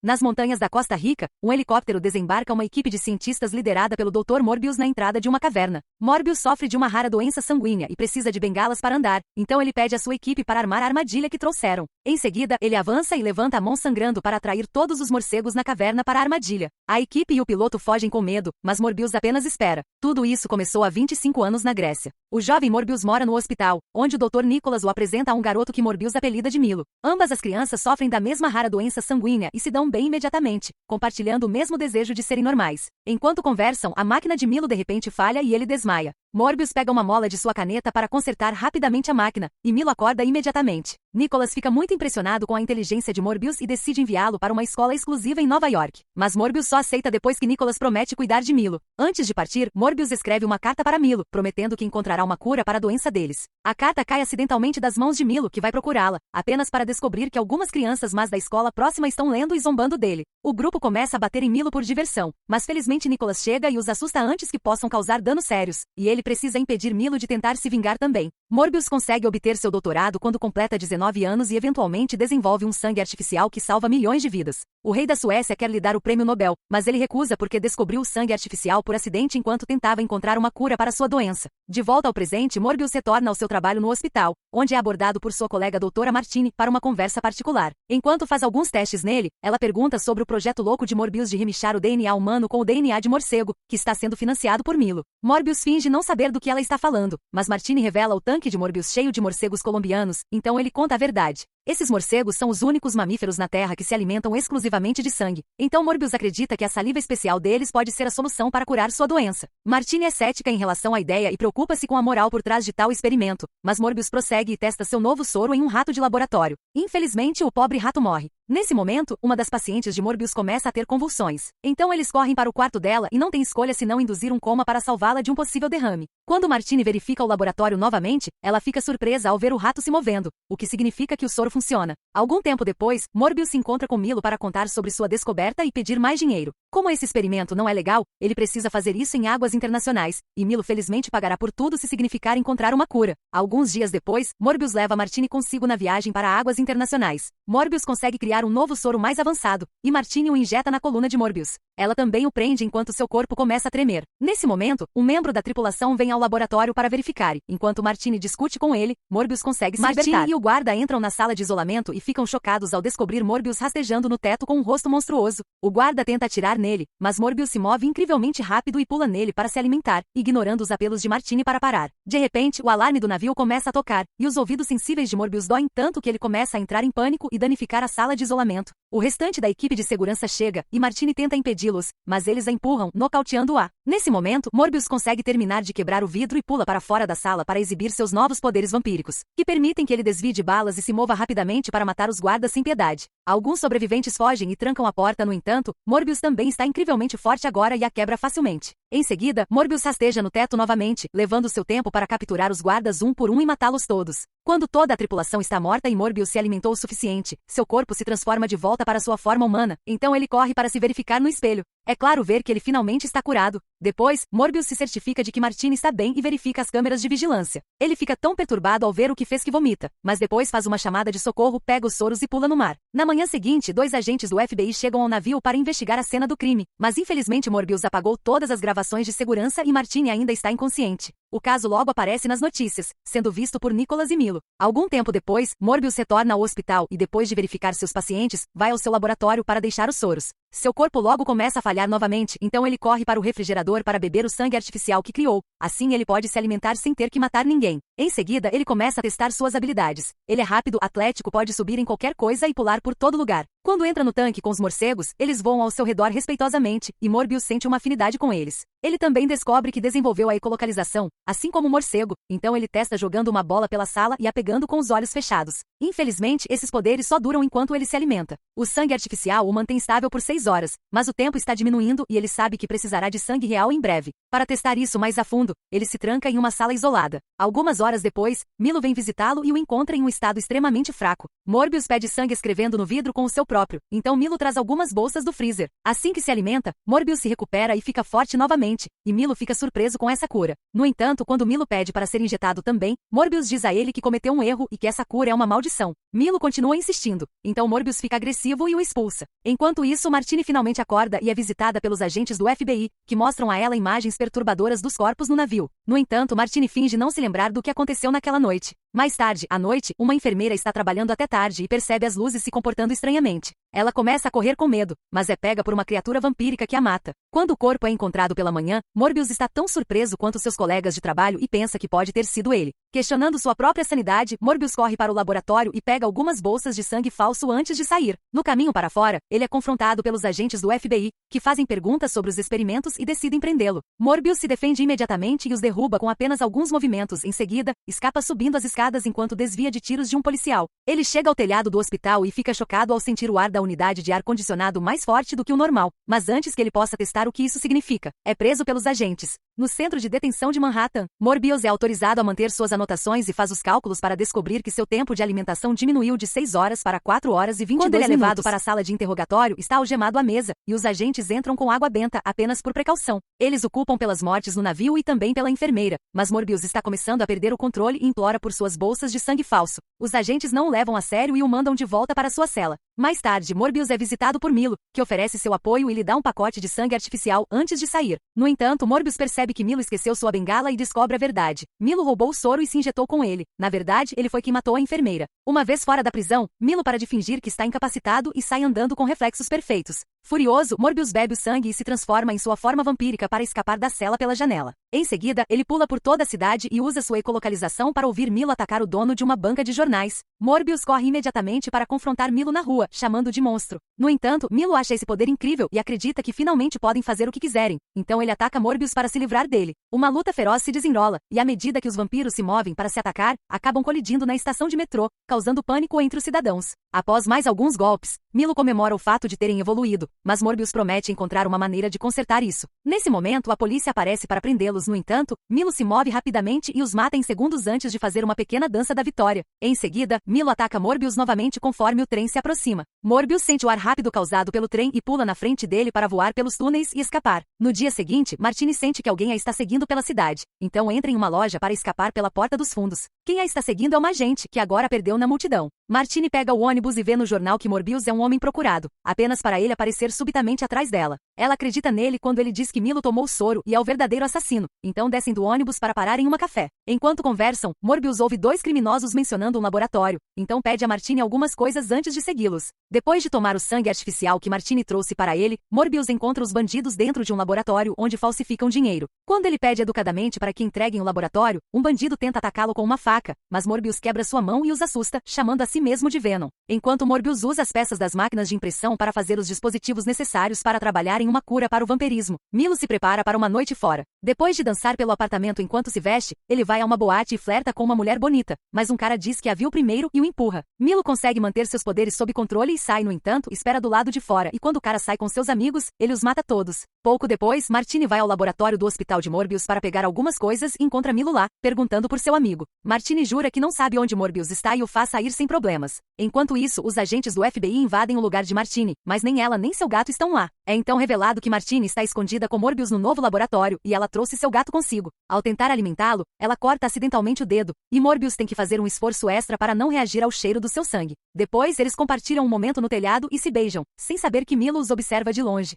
Nas montanhas da Costa Rica, um helicóptero desembarca uma equipe de cientistas liderada pelo Dr. Morbius na entrada de uma caverna. Morbius sofre de uma rara doença sanguínea e precisa de bengalas para andar, então ele pede à sua equipe para armar a armadilha que trouxeram. Em seguida, ele avança e levanta a mão sangrando para atrair todos os morcegos na caverna para a armadilha. A equipe e o piloto fogem com medo, mas Morbius apenas espera. Tudo isso começou há 25 anos na Grécia. O jovem Morbius mora no hospital, onde o Dr. Nicholas o apresenta a um garoto que Morbius apelida de Milo. Ambas as crianças sofrem da mesma rara doença sanguínea e se dão bem imediatamente, compartilhando o mesmo desejo de serem normais. Enquanto conversam, a máquina de Milo de repente falha e ele desmaia. Morbius pega uma mola de sua caneta para consertar rapidamente a máquina, e Milo acorda imediatamente. Nicholas fica muito impressionado com a inteligência de Morbius e decide enviá-lo para uma escola exclusiva em Nova York. Mas Morbius só aceita depois que Nicholas promete cuidar de Milo. Antes de partir, Morbius escreve uma carta para Milo, prometendo que encontrará uma cura para a doença deles. A carta cai acidentalmente das mãos de Milo, que vai procurá-la, apenas para descobrir que algumas crianças más da escola próxima estão lendo e zombando dele. O grupo começa a bater em Milo por diversão, mas felizmente Nicholas chega e os assusta antes que possam causar danos sérios, e ele precisa impedir Milo de tentar se vingar também. Morbius consegue obter seu doutorado quando completa 19 anos e eventualmente desenvolve um sangue artificial que salva milhões de vidas. O rei da Suécia quer lhe dar o prêmio Nobel, mas ele recusa porque descobriu o sangue artificial por acidente enquanto tentava encontrar uma cura para sua doença. De volta ao presente, Morbius retorna ao seu trabalho no hospital, onde é abordado por sua colega doutora Martini para uma conversa particular. Enquanto faz alguns testes nele, ela pergunta sobre o projeto louco de Morbius de remixar o DNA humano com o DNA de morcego, que está sendo financiado por Milo. Morbius finge não saber do que ela está falando, mas Martini revela o tanque de Morbius cheio de morcegos colombianos, então ele conta a verdade. Esses morcegos são os únicos mamíferos na Terra que se alimentam exclusivamente de sangue. Então Morbius acredita que a saliva especial deles pode ser a solução para curar sua doença. Martini é cética em relação à ideia e preocupa-se com a moral por trás de tal experimento, mas Morbius prossegue e testa seu novo soro em um rato de laboratório. Infelizmente, o pobre rato morre. Nesse momento, uma das pacientes de Morbius começa a ter convulsões. Então eles correm para o quarto dela e não tem escolha senão induzir um coma para salvá-la de um possível derrame. Quando Martini verifica o laboratório novamente, ela fica surpresa ao ver o rato se movendo, o que significa que o soro funciona. Algum tempo depois, Morbius se encontra com Milo para contar sobre sua descoberta e pedir mais dinheiro. Como esse experimento não é legal, ele precisa fazer isso em águas internacionais, e Milo felizmente pagará por tudo se significar encontrar uma cura. Alguns dias depois, Morbius leva Martini consigo na viagem para águas internacionais. Morbius consegue criar um novo soro mais avançado, e Martini o injeta na coluna de Morbius. Ela também o prende enquanto seu corpo começa a tremer. Nesse momento, um membro da tripulação vem ao laboratório para verificar, e enquanto Martini discute com ele, Morbius consegue se libertar. Martini e o guarda entram na sala de isolamento e ficam chocados ao descobrir Morbius rastejando no teto com um rosto monstruoso. O guarda tenta atirar nele, mas Morbius se move incrivelmente rápido e pula nele para se alimentar, ignorando os apelos de Martini para parar. De repente, o alarme do navio começa a tocar, e os ouvidos sensíveis de Morbius doem tanto que ele começa a entrar em pânico e danificar a sala de isolamento. O restante da equipe de segurança chega, e Martini tenta impedi-los, mas eles a empurram, nocauteando-a. Nesse momento, Morbius consegue terminar de quebrar o vidro e pula para fora da sala para exibir seus novos poderes vampíricos, que permitem que ele desvie de balas e se mova rapidamente para matar os guardas sem piedade. Alguns sobreviventes fogem e trancam a porta, no entanto, Morbius também está incrivelmente forte agora e a quebra facilmente. Em seguida, Morbius rasteja no teto novamente, levando seu tempo para capturar os guardas um por um e matá-los todos. Quando toda a tripulação está morta e Morbius se alimentou o suficiente, seu corpo se transforma de volta para sua forma humana, então ele corre para se verificar no espelho. É claro ver que ele finalmente está curado. Depois, Morbius se certifica de que Martini está bem e verifica as câmeras de vigilância. Ele fica tão perturbado ao ver o que fez que vomita, mas depois faz uma chamada de socorro, pega os soros e pula no mar. Na manhã seguinte, 2 agentes do FBI chegam ao navio para investigar a cena do crime, mas infelizmente Morbius apagou todas as gravações de segurança e Martini ainda está inconsciente. O caso logo aparece nas notícias, sendo visto por Nicholas e Milo. Algum tempo depois, Morbius retorna ao hospital e depois de verificar seus pacientes, vai ao seu laboratório para deixar os soros. Seu corpo logo começa a falhar novamente, então ele corre para o refrigerador para beber o sangue artificial que criou. Assim ele pode se alimentar sem ter que matar ninguém. Em seguida, ele começa a testar suas habilidades. Ele é rápido, atlético, pode subir em qualquer coisa e pular por todo lugar. Quando entra no tanque com os morcegos, eles voam ao seu redor respeitosamente, e Morbius sente uma afinidade com eles. Ele também descobre que desenvolveu a ecolocalização, assim como o morcego, então ele testa jogando uma bola pela sala e a pegando com os olhos fechados. Infelizmente, esses poderes só duram enquanto ele se alimenta. O sangue artificial o mantém estável por 6 horas, mas o tempo está diminuindo e ele sabe que precisará de sangue real em breve. Para testar isso mais a fundo, ele se tranca em uma sala isolada. Algumas horas depois, Milo vem visitá-lo e o encontra em um estado extremamente fraco. Morbius pede sangue escrevendo no vidro com o seu próprio próprio, então Milo traz algumas bolsas do freezer. Assim que se alimenta, Morbius se recupera e fica forte novamente, e Milo fica surpreso com essa cura. No entanto, quando Milo pede para ser injetado também, Morbius diz a ele que cometeu um erro e que essa cura é uma maldição. Milo continua insistindo, então Morbius fica agressivo e o expulsa. Enquanto isso, Martini finalmente acorda e é visitada pelos agentes do FBI, que mostram a ela imagens perturbadoras dos corpos no navio. No entanto, Martini finge não se lembrar do que aconteceu naquela noite. Mais tarde, à noite, uma enfermeira está trabalhando até tarde e percebe as luzes se comportando estranhamente. Ela começa a correr com medo, mas é pega por uma criatura vampírica que a mata. Quando o corpo é encontrado pela manhã, Morbius está tão surpreso quanto seus colegas de trabalho e pensa que pode ter sido ele. Questionando sua própria sanidade, Morbius corre para o laboratório e pega algumas bolsas de sangue falso antes de sair. No caminho para fora, ele é confrontado pelos agentes do FBI, que fazem perguntas sobre os experimentos e decidem prendê-lo. Morbius se defende imediatamente e os derruba com apenas alguns movimentos. Em seguida, escapa subindo as escadas enquanto desvia de tiros de um policial. Ele chega ao telhado do hospital e fica chocado ao sentir o ar da unidade de ar-condicionado mais forte do que o normal. Mas antes que ele possa testar o que isso significa, é preso pelos agentes. No centro de detenção de Manhattan, Morbius é autorizado a manter suas anotações e faz os cálculos para descobrir que seu tempo de alimentação diminuiu de 6 horas para 4 horas e 22 minutos. Quando ele é levado para a sala de interrogatório, está algemado à mesa, e os agentes entram com água benta apenas por precaução. Eles o culpam pelas mortes no navio e também pela enfermeira, mas Morbius está começando a perder o controle e implora por suas bolsas de sangue falso. Os agentes não o levam a sério e o mandam de volta para sua cela. Mais tarde, Morbius é visitado por Milo, que oferece seu apoio e lhe dá um pacote de sangue artificial antes de sair. No entanto, Morbius percebe que Milo esqueceu sua bengala e descobre a verdade. Milo roubou o soro e se injetou com ele. Na verdade, ele foi quem matou a enfermeira. Uma vez fora da prisão, Milo para de fingir que está incapacitado e sai andando com reflexos perfeitos. Furioso, Morbius bebe o sangue e se transforma em sua forma vampírica para escapar da cela pela janela. Em seguida, ele pula por toda a cidade e usa sua ecolocalização para ouvir Milo atacar o dono de uma banca de jornais. Morbius corre imediatamente para confrontar Milo na rua, chamando de monstro. No entanto, Milo acha esse poder incrível e acredita que finalmente podem fazer o que quiserem. Então ele ataca Morbius para se livrar dele. Uma luta feroz se desenrola, e à medida que os vampiros se movem para se atacar, acabam colidindo na estação de metrô, causando pânico entre os cidadãos. Após mais alguns golpes, Milo comemora o fato de terem evoluído, mas Morbius promete encontrar uma maneira de consertar isso. Nesse momento, a polícia aparece para prendê-los. No entanto, Milo se move rapidamente e os mata em segundos antes de fazer uma pequena dança da vitória. Em seguida, Milo ataca Morbius novamente conforme o trem se aproxima. Morbius sente o ar rápido causado pelo trem e pula na frente dele para voar pelos túneis e escapar. No dia seguinte, Martini sente que alguém a está seguindo pela cidade. Então entra em uma loja para escapar pela porta dos fundos. Quem a está seguindo é uma agente, que agora perdeu na multidão. Martini pega o ônibus e vê no jornal que Morbius é um homem procurado, apenas para ele aparecer subitamente atrás dela. Ela acredita nele quando ele diz que Milo tomou o soro e é o verdadeiro assassino, então descem do ônibus para parar em uma café. Enquanto conversam, Morbius ouve 2 criminosos mencionando um laboratório, então pede a Martini algumas coisas antes de segui-los. Depois de tomar o sangue artificial que Martini trouxe para ele, Morbius encontra os bandidos dentro de um laboratório onde falsificam dinheiro. Quando ele pede educadamente para que entreguem o laboratório, um bandido tenta atacá-lo com uma faca, mas Morbius quebra sua mão e os assusta, chamando a si mesmo de Venom. Enquanto Morbius usa as peças das máquinas de impressão para fazer os dispositivos necessários para trabalhar em uma cura para o vampirismo, Milo se prepara para uma noite fora. Depois de dançar pelo apartamento enquanto se veste, ele vai a uma boate e flerta com uma mulher bonita, mas um cara diz que a viu primeiro e o empurra. Milo consegue manter seus poderes sob controle e sai, no entanto, espera do lado de fora, e quando o cara sai com seus amigos, ele os mata todos. Pouco depois, Martini vai ao laboratório do hospital de Morbius para pegar algumas coisas e encontra Milo lá, perguntando por seu amigo. Martini jura que não sabe onde Morbius está e o faz sair sem problemas. Enquanto isso, os agentes do FBI invadem o lugar de Martini, mas nem ela nem seu gato estão lá. É então revelado que Martini está escondida com Morbius no novo laboratório e ela trouxe seu gato consigo. Ao tentar alimentá-lo, ela corta acidentalmente o dedo, e Morbius tem que fazer um esforço extra para não reagir ao cheiro do seu sangue. Depois, eles compartilham um momento no telhado e se beijam, sem saber que Milo os observa de longe.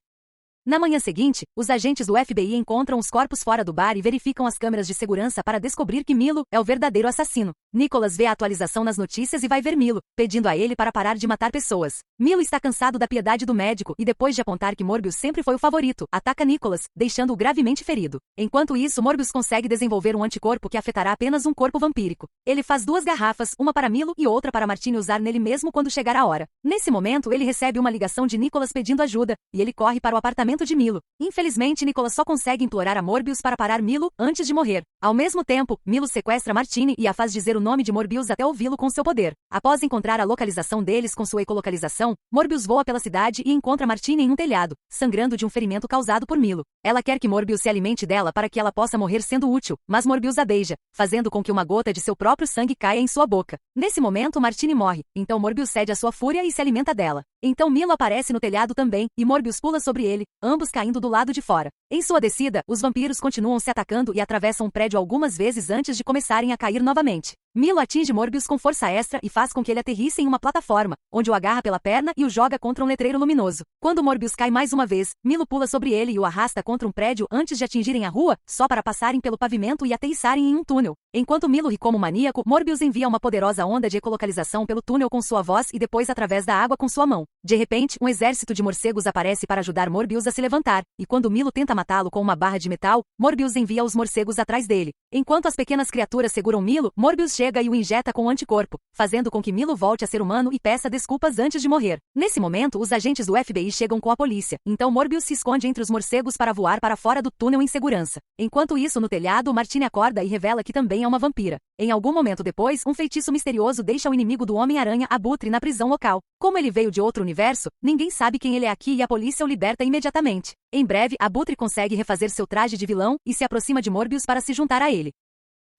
Na manhã seguinte, os agentes do FBI encontram os corpos fora do bar e verificam as câmeras de segurança para descobrir que Milo é o verdadeiro assassino. Nicholas vê a atualização nas notícias e vai ver Milo, pedindo a ele para parar de matar pessoas. Milo está cansado da piedade do médico e, depois de apontar que Morbius sempre foi o favorito, ataca Nicholas, deixando-o gravemente ferido. Enquanto isso, Morbius consegue desenvolver um anticorpo que afetará apenas um corpo vampírico. Ele faz 2 garrafas, uma para Milo e outra para Martini usar nele mesmo quando chegar a hora. Nesse momento, ele recebe uma ligação de Nicholas pedindo ajuda, e ele corre para o apartamento de Milo. Infelizmente, Nicholas só consegue implorar a Morbius para parar Milo antes de morrer. Ao mesmo tempo, Milo sequestra Martini e a faz dizer o nome de Morbius até ouvi-lo com seu poder. Após encontrar a localização deles com sua ecolocalização, Morbius voa pela cidade e encontra Martini em um telhado, sangrando de um ferimento causado por Milo. Ela quer que Morbius se alimente dela para que ela possa morrer sendo útil, mas Morbius a beija, fazendo com que uma gota de seu próprio sangue caia em sua boca. Nesse momento, Martini morre, então Morbius cede à sua fúria e se alimenta dela. Então Milo aparece no telhado também, e Morbius pula sobre ele, ambos caindo do lado de fora. Em sua descida, os vampiros continuam se atacando e atravessam o prédio algumas vezes antes de começarem a cair novamente. Milo atinge Morbius com força extra e faz com que ele aterrisse em uma plataforma, onde o agarra pela perna e o joga contra um letreiro luminoso. Quando Morbius cai mais uma vez, Milo pula sobre ele e o arrasta contra um prédio antes de atingirem a rua, só para passarem pelo pavimento e aterrissarem em um túnel. Enquanto Milo ri como maníaco, Morbius envia uma poderosa onda de ecolocalização pelo túnel com sua voz e depois através da água com sua mão. De repente, um exército de morcegos aparece para ajudar Morbius a se levantar, e quando Milo tenta matá-lo com uma barra de metal, Morbius envia os morcegos atrás dele. Enquanto as pequenas criaturas seguram Milo, Morbius chega e o injeta com um anticorpo, fazendo com que Milo volte a ser humano e peça desculpas antes de morrer. Nesse momento, os agentes do FBI chegam com a polícia, então Morbius se esconde entre os morcegos para voar para fora do túnel em segurança. Enquanto isso, no telhado, Martine acorda e revela que também é uma vampira. Em algum momento depois, um feitiço misterioso deixa o inimigo do Homem-Aranha, Abutre, na prisão local. Como ele veio de outro universo, ninguém sabe quem ele é aqui e a polícia o liberta imediatamente. Em breve, Abutre consegue refazer seu traje de vilão e se aproxima de Morbius para se juntar a ele.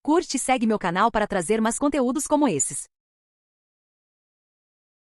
Curte e segue meu canal para trazer mais conteúdos como esses.